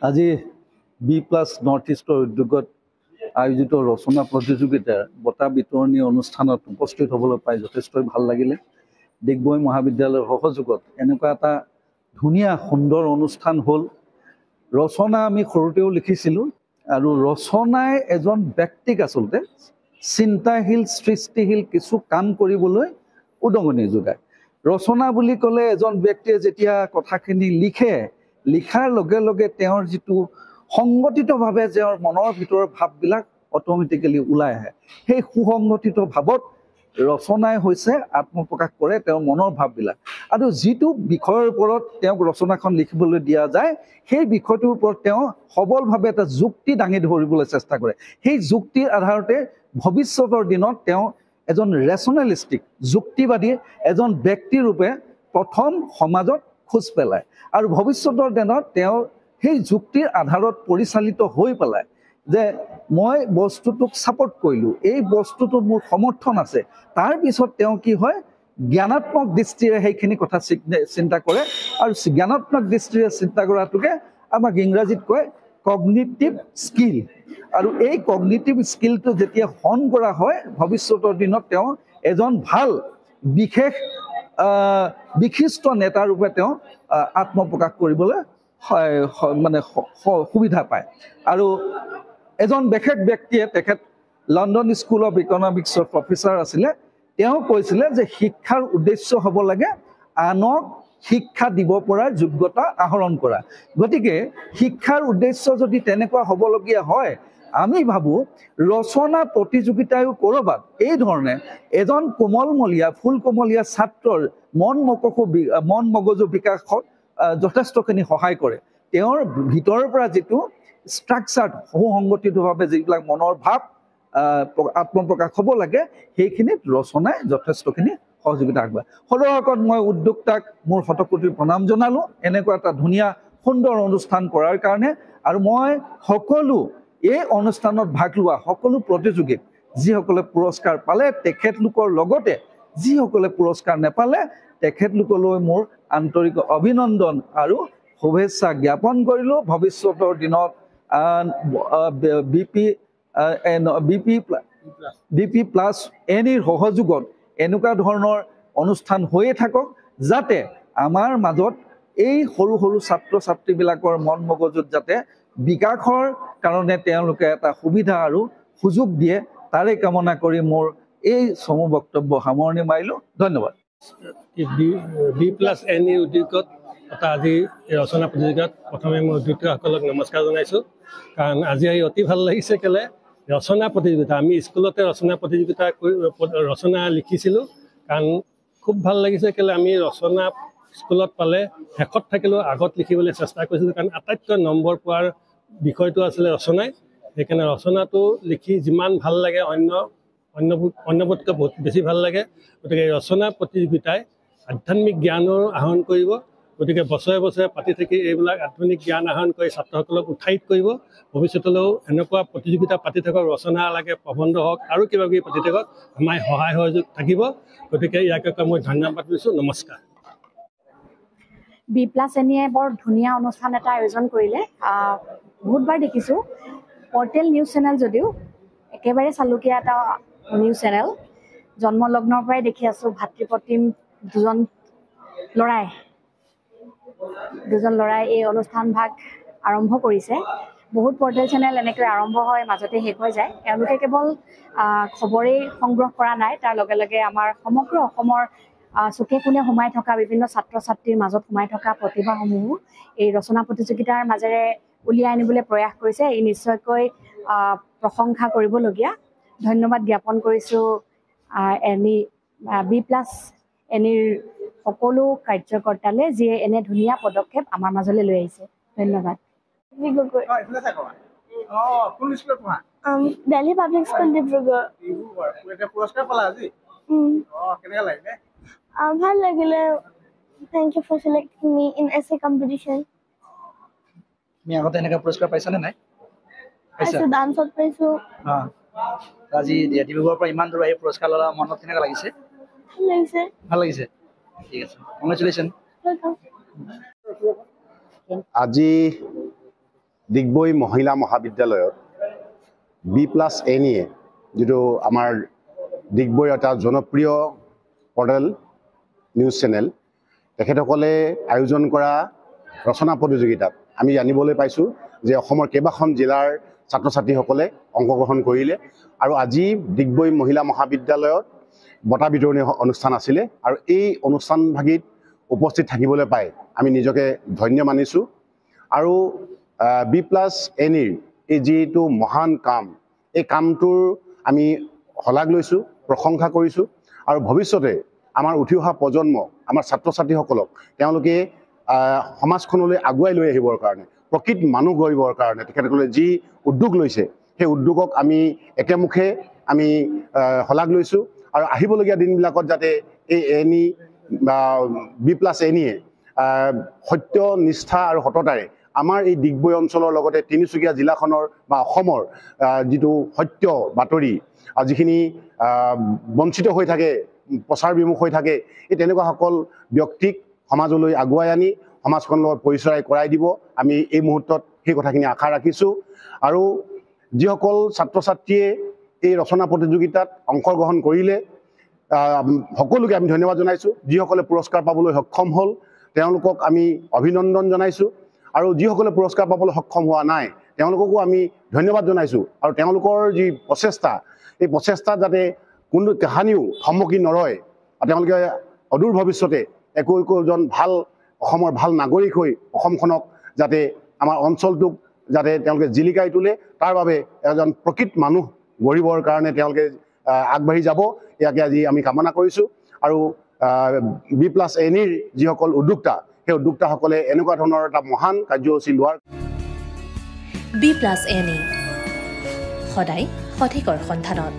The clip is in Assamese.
আজি B+ নৰ্থ ইষ্টৰ উদ্যোগত আয়োজিত ৰচনা প্ৰতিযোগিতাৰ বঁটা বিতৰণী অনুষ্ঠানত উপস্থিত হ'বলৈ পাই যথেষ্টই ভাল লাগিলে। ডিগবৈ মহাবিদ্যালয়ৰ সহযোগত এনেকুৱা এটা ধুনীয়া সুন্দৰ অনুষ্ঠান হ'ল। ৰচনা আমি সৰুতেও লিখিছিলোঁ আৰু ৰচনাই এজন ব্যক্তিক আচলতে চিন্তাশীল সৃষ্টিশীল কিছু কাম কৰিবলৈ উদঙনি যোগায়। ৰচনা বুলি ক'লে এজন ব্যক্তিয়ে যেতিয়া কথাখিনি লিখাৰ লগে লগে তেওঁৰ যিটো সংগঠিতভাৱে তেওঁৰ মনৰ ভিতৰৰ ভাৱবিলাক অট'মেটিকেলি ওলাই আহে। সেই সুসংগঠিত ভাৱত ৰচনাই হৈছে আত্মপ্ৰকাশ কৰে তেওঁৰ মনৰ ভাৱবিলাক। আৰু যিটো বিষয়ৰ ওপৰত তেওঁক ৰচনাখন লিখিবলৈ দিয়া যায় সেই বিষয়টোৰ ওপৰত তেওঁ সবলভাৱে এটা যুক্তি দাঙি ধৰিবলৈ চেষ্টা কৰে। সেই যুক্তিৰ আধাৰতে ভৱিষ্যতৰ দিনত তেওঁ এজন ৰেচনেলিষ্টিক যুক্তিবাদী এজন ব্যক্তিৰূপে প্ৰথম সমাজত খোজ পেলায় আৰু ভৱিষ্যতৰ দিনত তেওঁ সেই যুক্তিৰ আধাৰত পৰিচালিত হৈ পেলায় যে মই বস্তুটোক ছাপোৰ্ট কৰিলোঁ, এই বস্তুটোত মোৰ সমৰ্থন আছে। তাৰপিছত তেওঁ কি হয় জ্ঞানাত্মক দৃষ্টিৰে সেইখিনি কথা চিন্তা কৰে আৰু জ্ঞানাত্মক দৃষ্টিৰে চিন্তা কৰাটোকে আমাক ইংৰাজীত কয় কগনিটিভ স্কিল। আৰু এই কগনিটিভ স্কিলটো যেতিয়া হৰণ কৰা হয় ভৱিষ্যতৰ দিনত তেওঁ এজন ভাল বিশিষ্ট নেতাৰূপে তেওঁ আত্মপ্ৰকাশ কৰিবলৈ মানে সুবিধা পায়। আৰু এজন বিশেষ ব্যক্তিয়ে তেখেত লণ্ডন স্কুল অফ ইকনমিক্সৰ প্ৰফেচাৰ আছিলে। তেওঁ কৈছিলে যে শিক্ষাৰ উদ্দেশ্য হ'ব লাগে আনক শিক্ষা দিব পৰা যোগ্যতা আহৰণ কৰা। গতিকে শিক্ষাৰ উদ্দেশ্য যদি তেনেকুৱা হ'বলগীয়া হয় আমি ভাবোঁ ৰচনা প্ৰতিযোগিতায়ো ক'ৰবাত এই ধৰণে এজন ফুলকমলীয়া ছাত্ৰৰ মন মগজু বিকাশত যথেষ্টখিনি সহায় কৰে। তেওঁৰ ভিতৰৰ পৰা যিটো ষ্ট্ৰাকচাৰ সুসংগঠিতভাৱে যিবিলাক মনৰ ভাৱ আত্মপ্ৰকাশ হ'ব লাগে সেইখিনিত ৰচনাই যথেষ্টখিনি সহযোগিতা আগবঢ়ায়। সদৌ মই উদ্যোক্তাক মোৰ শতকোটি প্ৰণাম জনালোঁ এনেকুৱা এটা ধুনীয়া সুন্দৰ অনুষ্ঠান কৰাৰ কাৰণে। আৰু মই সকলো এই অনুষ্ঠানত ভাগ লোৱা সকলো প্ৰতিযোগীক যিসকলে পুৰস্কাৰ পালে তেখেতলোকৰ লগতে যিসকলে পুৰস্কাৰ নেপালে তেখেতলোকলৈ মোৰ আন্তৰিক অভিনন্দন আৰু শুভেচ্ছা জ্ঞাপন কৰিলোঁ। ভৱিষ্যতৰ দিনত B+NEৰ সহযোগত এনেকুৱা ধৰণৰ অনুষ্ঠান হৈয়ে থাকক যাতে আমাৰ মাজত এই সৰু সৰু ছাত্ৰ ছাত্ৰীবিলাকৰ মন মগজুত যাতে বিকাশৰ কাৰণে তেওঁলোকে এটা সুবিধা আৰু সুযোগ দিয়ে তাৰে কামনা কৰি মোৰ এই চমু বক্তব্য সামৰণি মাৰিলোঁ। ধন্যবাদ। B+NEৰ উদ্যোগত এটা আজি ৰচনা প্ৰতিযোগিতাত প্ৰথমে মই উদ্যোক্তাসকলক নমস্কাৰ জনাইছোঁ। কাৰণ আজি অতি ভাল লাগিছে কেলে ৰচনা প্ৰতিযোগিতা আমি স্কুলতে ৰচনা লিখিছিলোঁ। কাৰণ খুব ভাল লাগিছে কেলে আমি ৰচনা স্কুলত পালে শেষত থাকিলেও আগত লিখিবলৈ চেষ্টা কৰিছিলোঁ। কাৰণ আটাইতকৈ নম্বৰ পোৱাৰ বিষয়টো আছিলে ৰচনাই। সেইকাৰণে ৰচনাটো লিখি যিমান ভাল লাগে অন্যবোৰতকৈ বহুত বেছি ভাল লাগে। গতিকে ৰচনা প্ৰতিযোগিতাই আধ্যাত্মিক জ্ঞানো আহৰণ কৰিব। গতিকে বছৰে বছৰে পাতি থাকি এইবিলাক আধ্যাত্মিক জ্ঞান আহৰণ কৰি ছাত্ৰসকলক উৎসাহিত কৰিব। ভৱিষ্যতলৈও এনেকুৱা প্ৰতিযোগিতা পাতি থাকক, ৰচনা লাগে প্ৰবন্ধ হওক আৰু কিবা কিবি পাতি থাকক, আমাৰ সহায় সহযোগ থাকিব। গতিকে ইয়াকে মই ধন্যবাদ দিছোঁ। নমস্কাৰ। B+NEয়ে বৰ ধুনীয়া অনুষ্ঠান এটা আয়োজন কৰিলে। বহুতবাৰ দেখিছোঁ পৰ্টেল নিউজ চেনেল যদিও একেবাৰে চালুকীয়া এটা নিউজ চেনেল। জন্মলগ্নৰ পৰাই দেখি আছোঁ ভাতৃপ্ৰতিম দুজন ল'ৰাই এই অনুষ্ঠান ভাগ আৰম্ভ কৰিছে। বহুত পৰ্টেল চেনেল এনেকৈ আৰম্ভ হয় মাজতে শেষ হৈ যায়। তেওঁলোকে কেৱল খবৰেই সংগ্ৰহ কৰা নাই, তাৰ লগে লগে আমাৰ সমগ্ৰ অসমৰ চুকে কোণে সোমাই থকা বিভিন্ন ছাত্ৰ ছাত্ৰীৰ মাজত সোমাই থকা প্ৰতিভাসমূহো এই ৰচনা প্ৰতিযোগিতাৰ মাজেৰে উলিয়াই আনিবলৈ প্ৰয়াস কৰিছে। ই নিশ্চয়কৈ প্ৰশংসা কৰিবলগীয়া। ধন্যবাদ জ্ঞাপন কৰিছোঁ B+NEৰ সকলো কাৰ্যকৰ্তালৈ যিয়ে এনে ধুনীয়া পদক্ষেপ আমাৰ মাজলৈ লৈ আহিছে। ধন্যবাদ। Delhi public school Dibrugarh. ভাল লাগিলে। Thank you for selecting me in essay competition. তুমি আগতে এনেকা পুৰস্কাৰ পাইছানে নাই? পাইছোঁ, ডান্সত পাইছোঁ। আজি ডিব্ৰুগড়ৰ পৰা ইমান দূৰ আহি পুৰস্কাৰ ল'লা, মনত কেনেকুৱা লাগিছে? ভাল লাগিছে। ঠিক আছে, কংগ্ৰেচুলেশ্যন। Welcome. আজি ডিগবৈ মহিলা মহাবিদ্যালয়ত B+NE যেটো আমাৰ ডিগবৈৰ এটা জনপ্ৰিয় পৰ্টেল নিউজ চেনেল তেখেতসকলে আয়োজন কৰা ৰচনা প্ৰতিযোগিতাত আমি জানিবলৈ পাইছোঁ যে অসমৰ কেইবাখন জিলাৰ ছাত্ৰ ছাত্ৰীসকলে অংশগ্ৰহণ কৰিলে আৰু আজি ডিগবৈ মহিলা মহাবিদ্যালয়ত বঁটা বিতৰণী অনুষ্ঠান আছিলে আৰু এই অনুষ্ঠানভাগিত উপস্থিত থাকিবলৈ পাই আমি নিজকে ধন্য মানিছোঁ আৰু B+NE এই যিটো মহান কাম এই কামটোৰ আমি শলাগ লৈছোঁ প্ৰশংসা কৰিছোঁ আৰু ভৱিষ্যতে আমাৰ উঠি অহা প্ৰজন্ম আমাৰ ছাত্ৰ ছাত্ৰীসকলক তেওঁলোকে সমাজখনলৈ আগুৱাই লৈ আহিবৰ কাৰণে প্ৰকৃত মানুহ গঢ়িবৰ কাৰণে তেখেতসকলে যি উদ্যোগ লৈছে সেই উদ্যোগক আমি একেমুখে আমি শলাগ লৈছোঁ আৰু আহিবলগীয়া দিনবিলাকত যাতে এই NE বা B+NE সত্য নিষ্ঠা আৰু সততাৰে আমাৰ এই ডিগবৈ অঞ্চলৰ লগতে তিনিচুকীয়া জিলাখনৰ বা অসমৰ যিটো সত্য বাতৰি আৰু যিখিনি বঞ্চিত হৈ থাকে প্ৰচাৰ বিমুখ হৈ থাকে এই তেনেকুৱা সকল ব্যক্তিক সমাজলৈ আগুৱাই আনি সমাজখনৰ লগত পৰিচয় কৰাই দিব আমি এই মুহূৰ্তত সেই কথাখিনি আশা ৰাখিছোঁ আৰু যিসকল ছাত্ৰ ছাত্ৰীয়ে এই ৰচনা প্ৰতিযোগিতাত অংশগ্ৰহণ কৰিলে সকলোকে আমি ধন্যবাদ জনাইছোঁ যিসকলে পুৰস্কাৰ পাবলৈ সক্ষম হ'ল তেওঁলোকক আমি অভিনন্দন জনাইছোঁ আৰু যিসকলে পুৰস্কাৰ পাবলৈ সক্ষম হোৱা নাই তেওঁলোককো আমি ধন্যবাদ জনাইছোঁ আৰু তেওঁলোকৰ যি প্ৰচেষ্টা এই প্ৰচেষ্টা যাতে কোনো কাহানিও থমকি নৰয় আৰু তেওঁলোকে অদূৰ ভৱিষ্যতে একোজন ভাল অসমৰ ভাল নাগৰিক হৈ অসমখনক যাতে আমাৰ অঞ্চলটোক যাতে তেওঁলোকে জিলিকাই তোলে তাৰ বাবে এজন প্ৰকৃত মানুহ গঢ়িবৰ কাৰণে তেওঁলোকে আগবাঢ়ি যাব ইয়াকে আজি আমি কামনা কৰিছোঁ আৰু B+NE যিসকল উদ্যোক্তা সেই উদ্যোক্তাসকলে এনেকুৱা ধৰণৰ এটা মহান কাৰ্যসূচী লোৱাৰ B+NE সদায় সঠিকৰ সন্ধানত